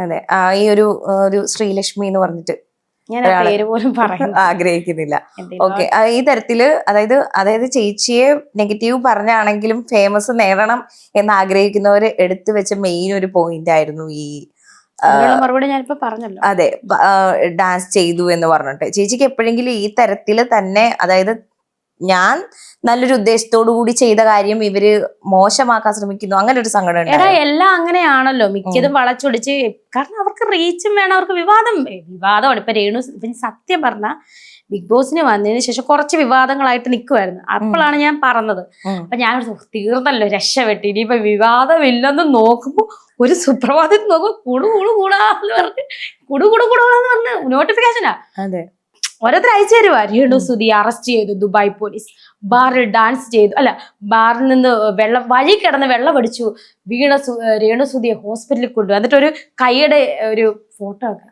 അതെ. ഈ ഒരു ശ്രീലക്ഷ്മി എന്ന് പറഞ്ഞിട്ട് ഞാൻ ആ പേര് പോലും പറയുന്നു ആഗ്രഹിക്കുന്നില്ല. ഓക്കെ. ഈ തരത്തില് അതായത് ചേച്ചിയെ നെഗറ്റീവ് പറഞ്ഞാണെങ്കിലും ഫേമസ് നേടണം എന്ന് ആഗ്രഹിക്കുന്നവര് എടുത്തു വെച്ച മെയിൻ ഒരു പോയിന്റ് ആയിരുന്നു ഈ മറുപടി ഞാനിപ്പോ പറഞ്ഞല്ലോ. അതെ, ഡാൻസ് ചെയ്തു എന്ന് പറഞ്ഞിട്ട്. ചേച്ചിക്ക് എപ്പോഴെങ്കിലും ഈ തരത്തില് തന്നെ, അതായത് ഞാൻ നല്ലൊരു ഉദ്ദേശത്തോടു കൂടി ചെയ്ത കാര്യം ഇവര് മോശമാക്കാൻ ശ്രമിക്കുന്നു, അങ്ങനെ ഒരു സങ്കടം എടാ എല്ലാം അങ്ങനെയാണല്ലോ, മിക്കതും വളച്ചൊടിച്ച്. കാരണം അവർക്ക് റീച്ചും വേണം, അവർക്ക് വിവാദമാണ്. ഇപ്പൊ ഇപ്പൊ സത്യം പറഞ്ഞ ബിഗ് ബോസിന് വന്നതിന് ശേഷം കുറച്ച് വിവാദങ്ങളായിട്ട് നിൽക്കുമായിരുന്നു. അപ്പോഴാണ് ഞാൻ പറഞ്ഞത്, അപ്പൊ ഞാൻ തീർന്നല്ലോ, രക്ഷപ്പെട്ട്, ഇനിയിപ്പൊ വിവാദമില്ലെന്ന് നോക്കുമ്പോ ഒരു സുപ്രഭാതത്തിൽ നോക്കുമ്പോ കൂടാന്ന് പറഞ്ഞ് നോട്ടിഫിക്കേഷനാ. അതെ, ഓരോരുത്തർ അയച്ചു തരുവാ. രേണുസുതി അറസ്റ്റ് ചെയ്തു ദുബായ് പോലീസ്, ബാറിൽ ഡാൻസ് ചെയ്തു, അല്ല ബാറിൽ നിന്ന് വഴി കിടന്ന് വെള്ളം അടിച്ചു, രേണുസുതിയെ ഹോസ്പിറ്റലിൽ കൊണ്ടുപോയി, എന്നിട്ട് ഒരു കൈയുടെ ഒരു ഫോട്ടോ ഒക്കെ